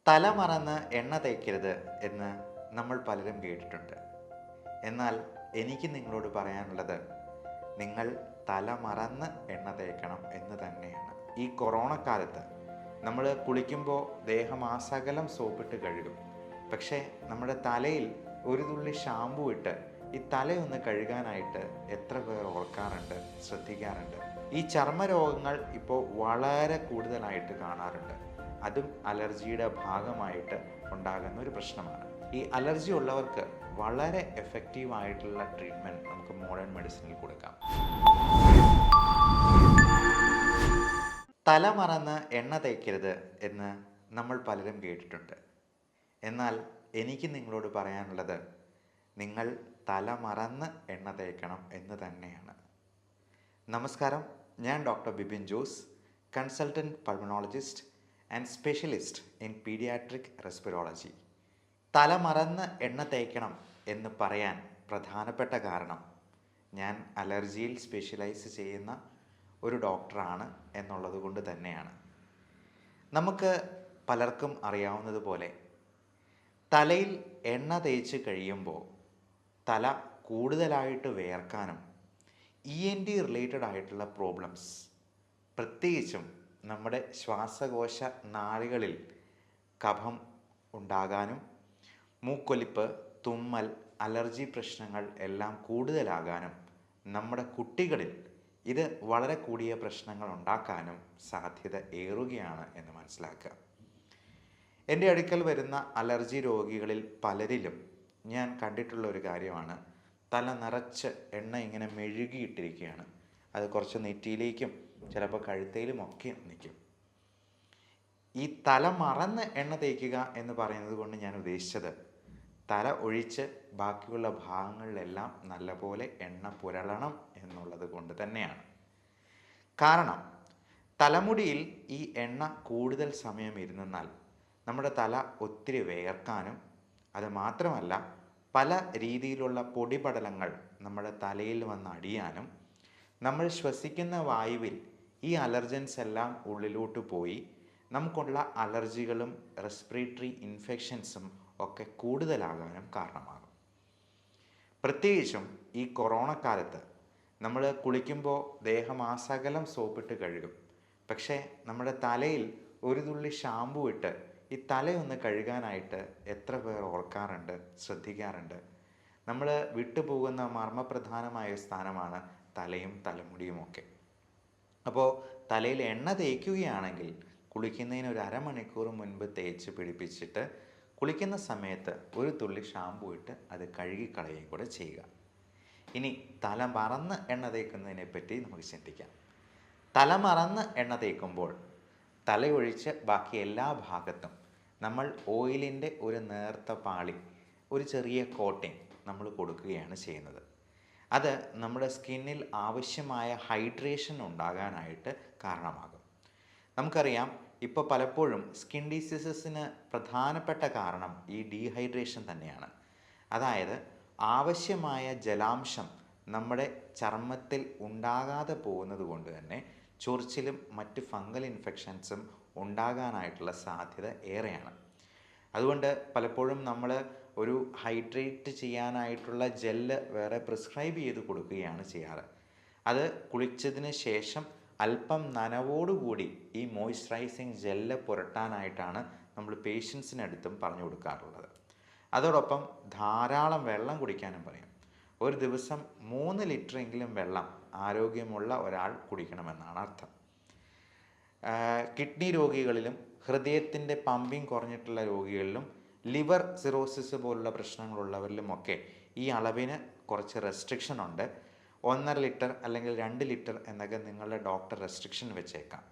തല മറന്ന് എണ്ണ തേക്കരുത് എന്ന് നമ്മൾ പലരും കേട്ടിട്ടുണ്ട്. എന്നാൽ എനിക്ക് നിങ്ങളോട് പറയാനുള്ളത്, നിങ്ങൾ തല മറന്ന് എണ്ണ തേക്കണം എന്ന് തന്നെയാണ്. ഈ കൊറോണ കാലത്ത് നമ്മൾ കുളിക്കുമ്പോൾ ദേഹമാസകലം സോപ്പിട്ട് കഴുകും. പക്ഷേ നമ്മുടെ തലയിൽ ഒരു തുള്ളി ഷാമ്പു ഇട്ട് ഈ തലയൊന്ന് കഴുകാനായിട്ട് എത്ര പേർ ഓർക്കാറുണ്ട്, ശ്രദ്ധിക്കാറുണ്ട്? ഈ ചർമ്മരോഗങ്ങൾ ഇപ്പോൾ വളരെ കൂടുതലായിട്ട് കാണാറുണ്ട്. അതും അലർജിയുടെ ഭാഗമായിട്ട് ഉണ്ടാകുന്ന ഒരു പ്രശ്നമാണ്. ഈ അലർജി ഉള്ളവർക്ക് വളരെ എഫക്റ്റീവ് ആയിട്ടുള്ള ട്രീറ്റ്മെൻറ്റ് നമുക്ക് മോഡേൺ മെഡിസിനിൽ കൊടുക്കാം. തല മറന്ന് എണ്ണ തേക്കരുത് എന്ന് നമ്മൾ പലരും കേട്ടിട്ടുണ്ട്. എന്നാൽ എനിക്ക് നിങ്ങളോട് പറയാനുള്ളത്, നിങ്ങൾ തല മറന്ന് എണ്ണ തേക്കണം എന്ന് തന്നെയാണ്. നമസ്കാരം, ഞാൻ doctor Bipin Jose, consultant pulmonologist and specialist in paediatric റെസ്പിറോളജി. തല മറന്ന് എണ്ണ തേക്കണം എന്ന് പറയാൻ പ്രധാനപ്പെട്ട കാരണം, ഞാൻ അലർജിയിൽ സ്പെഷ്യലൈസ് ചെയ്യുന്ന ഒരു ഡോക്ടറാണ് എന്നുള്ളത് കൊണ്ട് തന്നെയാണ്. നമുക്ക് പലർക്കും അറിയാവുന്നതുപോലെ തലയിൽ എണ്ണ തേച്ച് കഴിയുമ്പോൾ തല കൂടുതലായിട്ട് വിയർക്കാനും ENT റിലേറ്റഡ് ആയിട്ടുള്ള പ്രോബ്ലംസ്, പ്രത്യേകിച്ചും നമ്മുടെ ശ്വാസകോശ നാളികളിൽ കഫം ഉണ്ടാകാനും മൂക്കൊലിപ്പ്, തുമ്മൽ, അലർജി പ്രശ്നങ്ങൾ എല്ലാം കൂടുതലാകാനും നമ്മുടെ കുട്ടികളിൽ ഇത് വളരെ കൂടിയ പ്രശ്നങ്ങൾ ഉണ്ടാക്കാനും സാധ്യത ഏറുകയാണ് എന്ന് മനസ്സിലാക്കുക. എൻ്റെ അടുക്കൽ വരുന്ന അലർജി രോഗികളിൽ പലരിലും ഞാൻ കണ്ടിട്ടുള്ള ഒരു കാര്യമാണ്, തല നിറച്ച് എണ്ണ ഇങ്ങനെ മെഴുകിയിട്ടിരിക്കുകയാണ്. അത് കുറച്ച് നെറ്റിയിലേക്കും ചിലപ്പോൾ കഴുത്തേലും ഒക്കെ നിൽക്കും. ഈ തല മറന്ന് എണ്ണ തേക്കുക എന്ന് പറയുന്നത് കൊണ്ട് ഞാൻ ഉദ്ദേശിച്ചത്, തല ഒഴിച്ച് ബാക്കിയുള്ള ഭാഗങ്ങളിലെല്ലാം നല്ലപോലെ എണ്ണ പുരളണം എന്നുള്ളത് കൊണ്ട് തന്നെയാണ്. കാരണം തലമുടിയിൽ ഈ എണ്ണ കൂടുതൽ സമയം ഇരുന്നാൽ നമ്മുടെ തല ഒത്തിരി വിയർക്കാനും, അത് മാത്രമല്ല പല രീതിയിലുള്ള പൊടിപടലങ്ങൾ നമ്മുടെ തലയിൽ വന്ന് അടിയാനും, നമ്മൾ ശ്വസിക്കുന്ന വായുവിൽ ഈ അലർജൻസ് എല്ലാം ഉള്ളിലോട്ട് പോയി നമുക്കുള്ള അലർജികളും റെസ്പിറേറ്ററി ഇൻഫെക്ഷൻസും ഒക്കെ കൂടുതലാകാനും കാരണമാകും. പ്രത്യേകിച്ചും ഈ കൊറോണ കാലത്ത് നമ്മൾ കുളിക്കുമ്പോൾ ദേഹമാസകലം സോപ്പിട്ട് കഴുകും. പക്ഷേ നമ്മുടെ തലയിൽ ഒരു തുള്ളി ഷാമ്പു ഇട്ട് ഈ തലയൊന്ന് കഴുകാനായിട്ട് എത്ര പേർ ഓർക്കാറുണ്ട്, ശ്രദ്ധിക്കാറുണ്ട്? നമ്മൾ വിട്ടുപോകുന്ന മർമ്മപ്രധാനമായ സ്ഥാനമാണ് തലയും തലമുടിയുമൊക്കെ. അപ്പോൾ തലയിൽ എണ്ണ തേക്കുകയാണെങ്കിൽ കുളിക്കുന്നതിന് ഒരു അരമണിക്കൂർ മുൻപ് തേച്ച് പിടിപ്പിച്ചിട്ട് കുളിക്കുന്ന സമയത്ത് ഒരു തുള്ളി ഷാമ്പു ഇട്ട് അത് കഴുകിക്കളയുകയും കൂടെ ചെയ്യുക. ഇനി തല മറന്ന് എണ്ണ തേക്കുന്നതിനെ പറ്റി നമുക്ക് ചിന്തിക്കാം. തല മറന്ന് എണ്ണ തേക്കുമ്പോൾ തലയൊഴിച്ച് ബാക്കി എല്ലാ ഭാഗത്തും നമ്മൾ ഓയിലിൻ്റെ ഒരു നേർത്ത പാളി, ഒരു ചെറിയ കോട്ടിങ് നമ്മൾ കൊടുക്കുകയാണ് ചെയ്യുന്നത്. അത് നമ്മുടെ സ്കിന്നിൽ ആവശ്യമായ ഹൈഡ്രേഷൻ ഉണ്ടാകാനായിട്ട് കാരണമാകും. നമുക്കറിയാം, ഇപ്പോൾ പലപ്പോഴും സ്കിൻ ഡിസീസസിന് പ്രധാനപ്പെട്ട കാരണം ഈ ഡീഹൈഡ്രേഷൻ തന്നെയാണ്. അതായത് ആവശ്യമായ ജലാംശം നമ്മുടെ ചർമ്മത്തിൽ ഉണ്ടാകാതെ പോകുന്നത് കൊണ്ട് തന്നെ ചൊറിച്ചിലും മറ്റ് ഫംഗൽ ഇൻഫെക്ഷൻസും ഉണ്ടാകാനായിട്ടുള്ള സാധ്യത ഏറെയാണ്. അതുകൊണ്ട് പലപ്പോഴും നമ്മൾ ഒരു ഹൈഡ്രേറ്റ് ചെയ്യാനായിട്ടുള്ള ജെല്ല് വേറെ പ്രിസ്ക്രൈബ് ചെയ്ത് കൊടുക്കുകയാണ് ചെയ്യാറ്. അത് കുളിച്ചതിന് ശേഷം അല്പം നനവോടുകൂടി ഈ മോയ്സ്ചറൈസിങ് ജെല്ല് പുരട്ടാനായിട്ടാണ് നമ്മൾ പേഷ്യൻസിനടുത്തും പറഞ്ഞു കൊടുക്കാറുള്ളത്. അതോടൊപ്പം ധാരാളം വെള്ളം കുടിക്കാനും പറയും. ഒരു ദിവസം 3 ലിറ്ററെങ്കിലും വെള്ളം ആരോഗ്യമുള്ള ഒരാൾ കുടിക്കണമെന്നാണ് അർത്ഥം. കിഡ്നി രോഗികളിലും ഹൃദയത്തിൻ്റെ പമ്പിങ് കുറഞ്ഞിട്ടുള്ള രോഗികളിലും ലിവർ സിറോസിസ് പോലുള്ള പ്രശ്നങ്ങളുള്ളവരിലുമൊക്കെ ഈ അളവിന് കുറച്ച് റെസ്ട്രിക്ഷൻ ഉണ്ട്. 1.5 ലിറ്റർ അല്ലെങ്കിൽ 2 ലിറ്റർ എന്നൊക്കെ നിങ്ങളുടെ ഡോക്ടർ റെസ്ട്രിക്ഷൻ വെച്ചേക്കാം.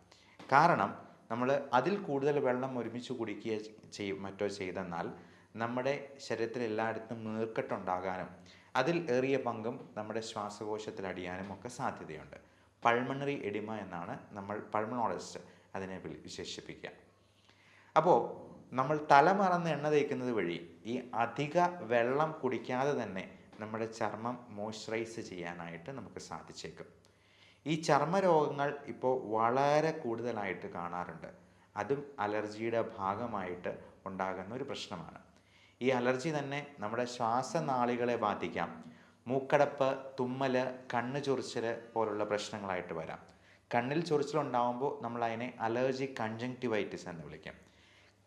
കാരണം നമ്മൾ അതിൽ കൂടുതൽ വെള്ളം ഒരുമിച്ച് കുടിക്കുക മറ്റോ ചെയ്തെന്നാൽ നമ്മുടെ ശരീരത്തിൽ എല്ലായിടത്തും നീർക്കെട്ടുണ്ടാകാനും അതിൽ ഏറിയ പങ്കും നമ്മുടെ ശ്വാസകോശത്തിൽ അടിയാനും ഒക്കെ സാധ്യതയുണ്ട്. പൾമണറി എഡിമ എന്നാണ് നമ്മൾ പൾമണോളജിസ്റ്റ് അതിനെ വിശേഷിപ്പിക്കുക. അപ്പോൾ നമ്മൾ തല മറന്ന് എണ്ണ തേക്കുന്നത് വഴി ഈ അധിക വെള്ളം കുടിക്കാതെ തന്നെ നമ്മുടെ ചർമ്മം മോയ്സ്ചറൈസ് ചെയ്യാനായിട്ട് നമുക്ക് സാധിച്ചേക്കും. ഈ ചർമ്മരോഗങ്ങൾ ഇപ്പോൾ വളരെ കൂടുതലായിട്ട് കാണാറുണ്ട്. അതും അലർജിയുടെ ഭാഗമായിട്ട് ഉണ്ടാകുന്ന ഒരു പ്രശ്നമാണ്. ഈ അലർജി തന്നെ നമ്മുടെ ശ്വാസനാളികളെ ബാധിക്കാം. മൂക്കടപ്പ്, തുമ്മൽ, കണ്ണ് ചൊറിച്ചൽ പോലുള്ള പ്രശ്നങ്ങളായിട്ട് വരാം. കണ്ണിൽ ചൊറിച്ചിലുണ്ടാകുമ്പോൾ നമ്മൾ അതിനെ അലർജിക് കൺജങ്ക്റ്റിവൈറ്റിസ് എന്ന് വിളിക്കും.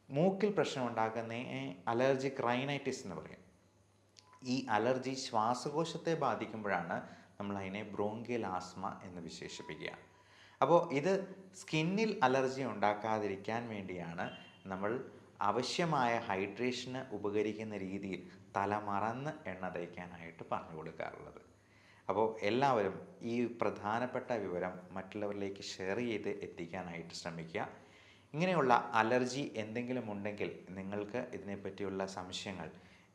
മൂക്കിൽ പ്രശ്നം ഉണ്ടാക്കുന്നതിനെ അലർജിക് റൈനൈറ്റിസ് എന്ന് പറയും. ഈ അലർജി ശ്വാസകോശത്തെ ബാധിക്കുമ്പോഴാണ് നമ്മൾ അതിനെ ബ്രോങ്കിയൽ ആസ്മ എന്ന് വിശേഷിപ്പിക്കുക. അപ്പോൾ ഇത് സ്കിന്നിൽ അലർജി ഉണ്ടാക്കാതിരിക്കാൻ വേണ്ടിയാണ് നമ്മൾ ആവശ്യമായ ഹൈഡ്രേഷന് ഉപകരിക്കുന്ന രീതിയിൽ തലമറന്ന് എണ്ണ തേക്കാനായിട്ട് പറഞ്ഞു കൊടുക്കാറുള്ളത്. അപ്പോൾ എല്ലാവരും ഈ പ്രധാനപ്പെട്ട വിവരം മറ്റുള്ളവരിലേക്ക് ഷെയർ ചെയ്ത് എത്തിക്കാനായിട്ട് ശ്രമിക്കുക. ഇങ്ങനെയുള്ള അലർജി എന്തെങ്കിലും ഉണ്ടെങ്കിൽ നിങ്ങൾക്ക് ഇതിനെപ്പറ്റിയുള്ള സംശയങ്ങൾ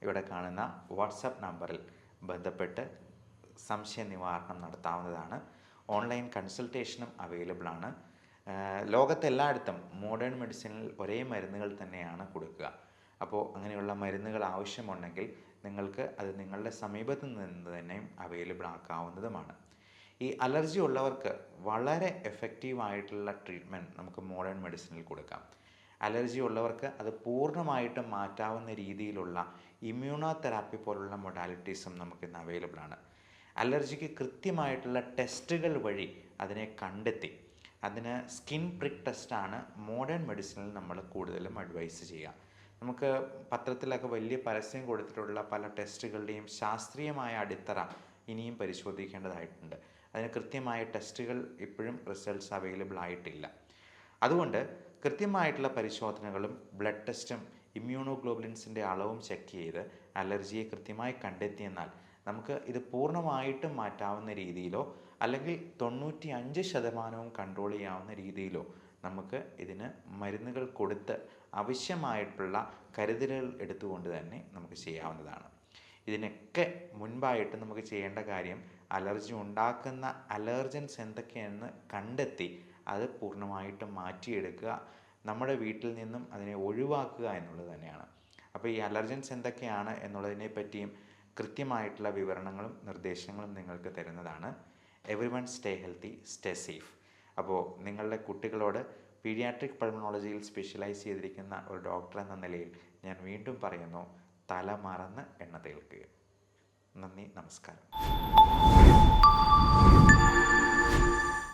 ഇവിടെ കാണുന്ന വാട്സപ്പ് നമ്പറിൽ ബന്ധപ്പെട്ട് സംശയ നിവാരണം നടത്താവുന്നതാണ്. ഓൺലൈൻ കൺസൾട്ടേഷനും അവൈലബിൾ ആണ്. ലോകത്തെല്ലായിടത്തും മോഡേൺ മെഡിസിനിൽ ഒരേ മരുന്നുകൾ തന്നെയാണ് കൊടുക്കുക. അപ്പോൾ അങ്ങനെയുള്ള മരുന്നുകൾ ആവശ്യമുണ്ടെങ്കിൽ നിങ്ങൾക്ക് അത് നിങ്ങളുടെ സമീപത്ത് നിന്ന് തന്നെ അവൈലബിൾ ആക്കാവുന്നതുമാണ്. ഈ അലർജി ഉള്ളവർക്ക് വളരെ എഫക്റ്റീവായിട്ടുള്ള ട്രീറ്റ്മെൻറ്റ് നമുക്ക് മോഡേൺ മെഡിസിനിൽ കൊടുക്കാം. അലർജി ഉള്ളവർക്ക് അത് പൂർണ്ണമായിട്ടും മാറ്റാവുന്ന രീതിയിലുള്ള ഇമ്മ്യൂണോ തെറാപ്പി പോലുള്ള മൊഡാലിറ്റീസും നമുക്കിന്ന് അവൈലബിൾ ആണ്. അലർജിക്ക് കൃത്യമായിട്ടുള്ള ടെസ്റ്റുകൾ വഴി അതിനെ കണ്ടെത്തി അതിന് സ്കിൻ പ്രിക്ക് ടെസ്റ്റാണ് മോഡേൺ മെഡിസിനിൽ നമ്മൾ കൂടുതലും അഡ്വൈസ് ചെയ്യുക. നമുക്ക് പത്രത്തിലൊക്കെ വലിയ പരസ്യം കൊടുത്തിട്ടുള്ള പല ടെസ്റ്റുകളുടെയും ശാസ്ത്രീയമായ അടിത്തറ ഇനിയും പരിശോധിക്കേണ്ടതായിട്ടുണ്ട്. അതിന് കൃത്യമായ ടെസ്റ്റുകൾ ഇപ്പോഴും റിസൾട്ട്സ് അവൈലബിൾ ആയിട്ടില്ല. അതുകൊണ്ട് കൃത്യമായിട്ടുള്ള പരിശോധനകളും ബ്ലഡ് ടെസ്റ്റും ഇമ്മ്യൂണോഗ്ലോബുലിൻസിൻ്റെ അളവും ചെക്ക് ചെയ്ത് അലർജിയെ കൃത്യമായി കണ്ടെത്തിയെന്നാൽ നമുക്ക് ഇത് പൂർണ്ണമായിട്ടും മാറ്റാവുന്ന രീതിയിലോ അല്ലെങ്കിൽ 95% കൺട്രോൾ ചെയ്യാവുന്ന രീതിയിലോ നമുക്ക് ഇതിന് മരുന്നുകൾ കൊടുത്ത് ആവശ്യമായിട്ടുള്ള കരുതലുകൾ എടുത്തുകൊണ്ട് തന്നെ നമുക്ക് ചെയ്യാവുന്നതാണ്. ഇതിനൊക്കെ മുൻപായിട്ട് നമുക്ക് ചെയ്യേണ്ട കാര്യം അലർജി ഉണ്ടാക്കുന്ന അലർജൻസ് എന്തൊക്കെയെന്ന് കണ്ടെത്തി അത് പൂർണ്ണമായിട്ടും മാറ്റിയെടുക്കുക, നമ്മുടെ വീട്ടിൽ നിന്നും അതിനെ ഒഴിവാക്കുക എന്നുള്ളത് തന്നെയാണ്. അപ്പോൾ ഈ അലർജൻസ് എന്തൊക്കെയാണ് എന്നുള്ളതിനെ പറ്റിയും കൃത്യമായിട്ടുള്ള വിവരണങ്ങളും നിർദ്ദേശങ്ങളും നിങ്ങൾക്ക് തരുന്നതാണ്. Everyone stay healthy, stay safe. അപ്പോൾ നിങ്ങളുടെ കുട്ടികളോട് പീഡിയാട്രിക് പൾമണോളജിയിൽ സ്പെഷ്യലൈസ് ചെയ്തിരിക്കുന്ന ഒരു ഡോക്ടർ എന്ന നിലയിൽ ഞാൻ വീണ്ടും പറയുന്നു, തല മറന്ന് എണ്ണ തേൽക്കുക. നന്ദി, നമസ്കാരം.